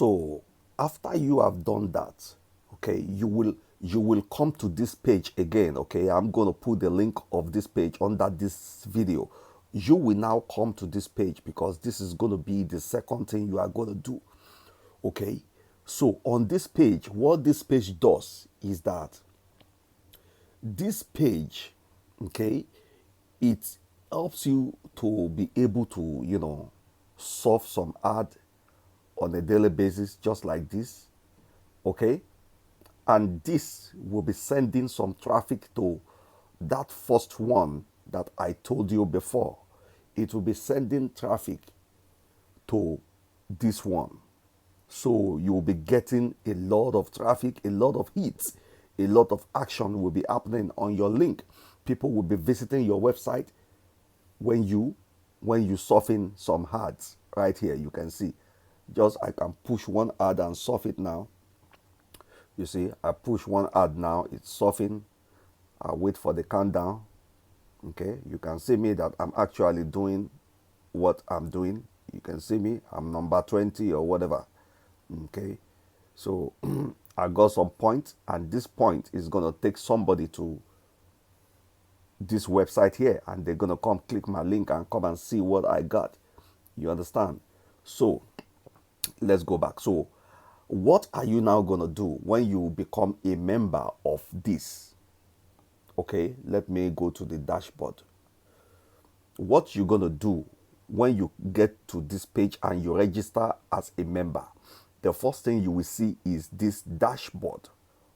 So after you have done that, okay, you will come to this page again. Okay, I'm gonna put the link of this page under this video. You will now come to this page because this is gonna be the second thing you are gonna do. Okay, so on this page, what this page does is that this page, okay, it helps you to be able to, solve some ad on a daily basis, just like this, okay? And this will be sending some traffic to that first one that I told you before. It will be sending traffic to this one. So you'll be getting a lot of traffic, a lot of hits, a lot of action will be happening on your link. People will be visiting your website when you surfing some ads. Right here you can see, just I can push one ad and surf it now. You see, I push one ad now, it's surfing. I wait for the countdown. Okay, you can see me that I'm actually doing what I'm doing. You can see me, I'm number 20 or whatever. Okay, so I got some point, and this point is gonna take somebody to this website here, and they're gonna come click my link and come and see what I got. You understand? So let's go back. So what are you now gonna do when you become a member of this? Okay, let me go to the dashboard. What you're gonna do when you get to this page and you register as a member, the first thing you will see is this dashboard.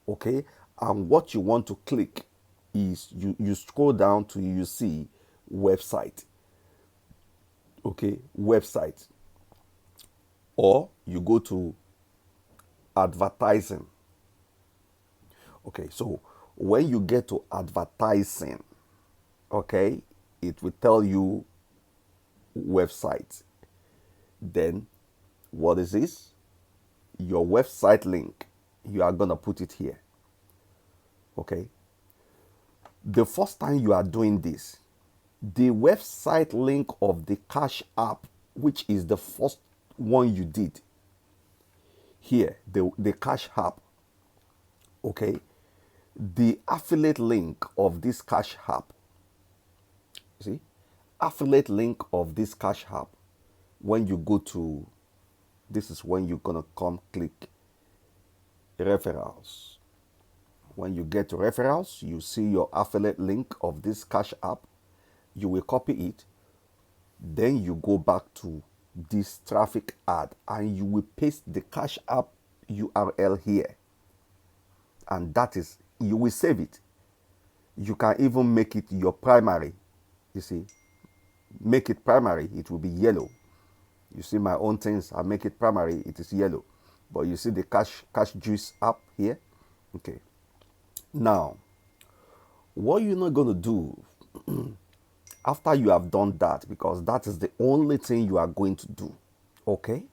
Okay, and what you want to click is you scroll down to you see website. Okay, website, or you go to advertising. Okay, so when you get to advertising, okay, it will tell you website. Then what is this? Your website link. You are gonna put it here. Okay, the first time you are doing this, the website link of the Cash App, which is the first one you did here, the Cash App, okay, the affiliate link of this Cash App, see, affiliate link of this Cash App, when you go to, this is when you're gonna come click referrals. When you get to referrals, you see your affiliate link of this Cash App. You will copy it. Then you go back to this traffic ad and you will paste the Cash App URL here. And that is, you will save it. You can even make it your primary. You see, make it primary, it will be yellow. You see my own things, I make it primary, it is yellow. But you see the cash juice app here. Okay. Now, what you're not going to do after you have done that, because that is the only thing you are going to do, okay?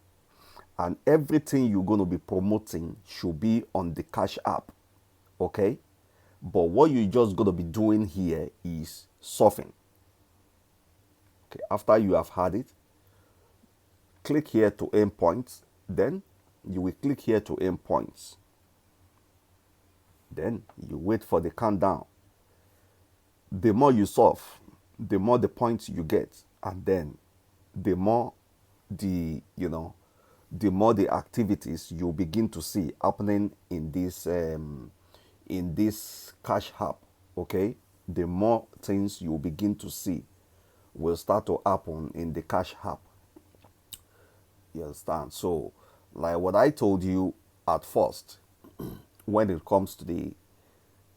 And everything you're going to be promoting should be on the Cash App, okay? But what you're just going to be doing here is surfing. Okay, after you have had it, click here to aim points. Then you will click here to aim points. Then you wait for the countdown. The more you surf, the more the points you get, and then the more the activities you begin to see happening in this Cash App. Okay, the more things you begin to see will start to happen in the Cash App. You understand? So, like what I told you at first, when it comes to the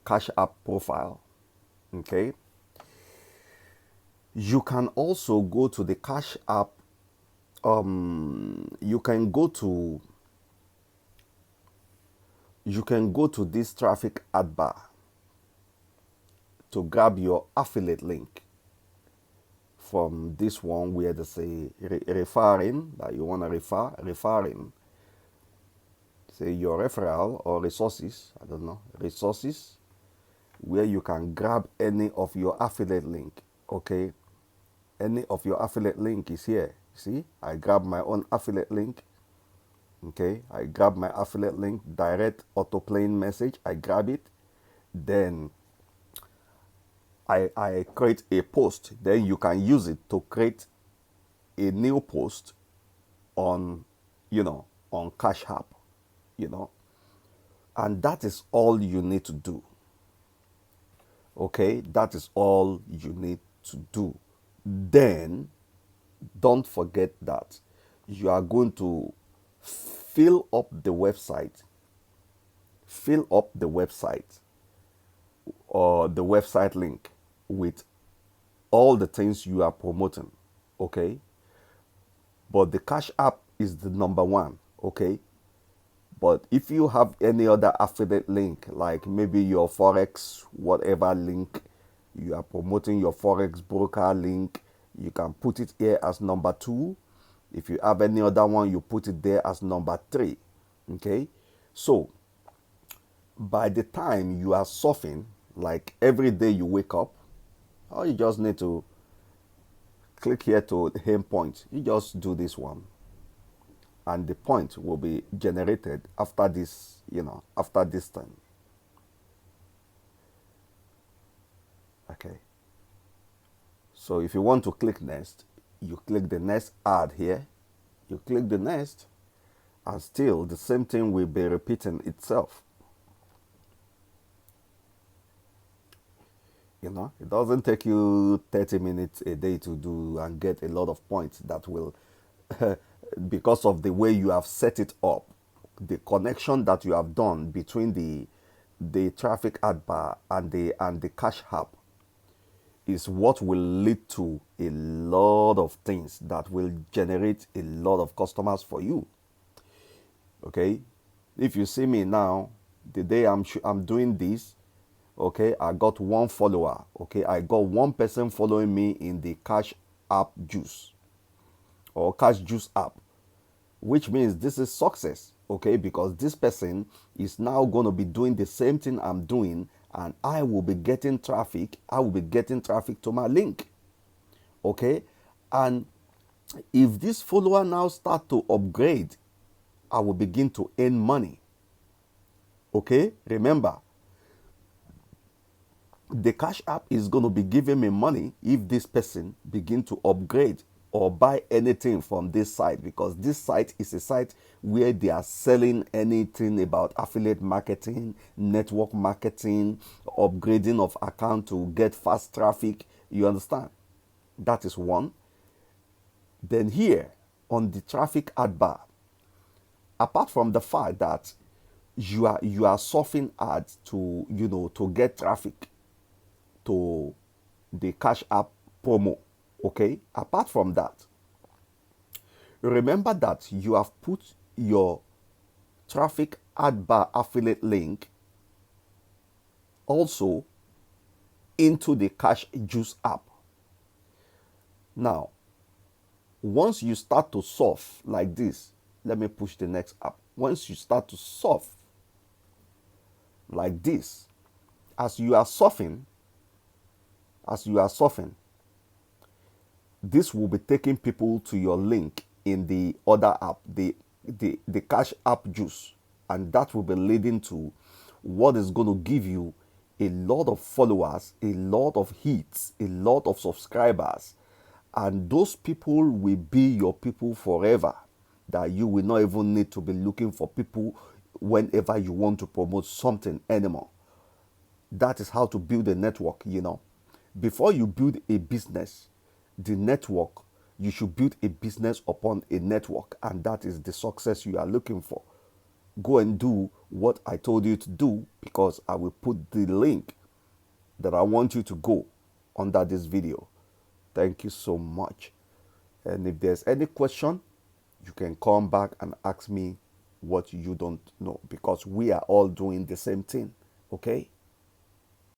Cash App profile, okay, you can also go to the Cash App. You can go to this traffic ad bar to grab your affiliate link from this one where they say referring, that you want to referring, say your referral or resources, I don't know, resources, where you can grab any of your affiliate link. Okay, any of your affiliate link is here. See, I grab my own affiliate link. Okay, I grab my affiliate link, direct auto playing message, I grab it, then I create a post. Then you can use it to create a new post on, on Cash App, you know, and that is all you need to do. Okay, that is all you need to do. Then don't forget that you are going to fill up the website, fill up the website or the website link with all the things you are promoting. Okay, but the Cash App is the number one. Okay, but if you have any other affiliate link, like maybe your Forex, whatever link, you are promoting your Forex broker link, you can put it here as number two. If you have any other one, you put it there as number three. Okay? So, by the time you are surfing, like every day you wake up, all you just need to click here to aim point. You just do this one, and the point will be generated after this, after this time. Okay. So if you want to click next, you click the next ad here, you click the next, and still the same thing will be repeating itself. It doesn't take you 30 minutes a day to do and get a lot of points that will, because of the way you have set it up, the connection that you have done between the traffic ad bar and the Cash App is what will lead to a lot of things that will generate a lot of customers for you. Okay, if you see me now, the day I'm doing this, okay, I got one follower. Okay, I got one person following me in the Cash App Juice or Cash Juice app, which means this is success. Okay, because this person is now going to be doing the same thing I'm doing, and I will be getting traffic. I will be getting traffic to my link. Okay, and if this follower now start to upgrade, I will begin to earn money. Okay, remember, the Cash App is going to be giving me money if this person begin to upgrade or buy anything from this site, because this site is a site where they are selling anything about affiliate marketing, network marketing, upgrading of account to get fast traffic. You understand? That is one. Then here on the traffic ad bar, apart from the fact that you are surfing ads to to get traffic to the Cash App promo. Okay, apart from that, remember that you have put your traffic ad bar affiliate link also into the Cash Juice app. Now, once you start to surf like this, let me push the next app. Once you start to surf like this, as you are surfing, this will be taking people to your link in the other app, the Cash App Juice, and that will be leading to what is going to give you a lot of followers, a lot of hits, a lot of subscribers, and those people will be your people forever, that you will not even need to be looking for people whenever you want to promote something anymore. That is how to build a network. Before you build a business, the network, you should build a business upon a network, and that is the success you are looking for. Go and do what I told you to do, because I will put the link that I want you to go under this video. Thank you so much. And if there's any question, you can come back and ask me what you don't know, because we are all doing the same thing. Okay?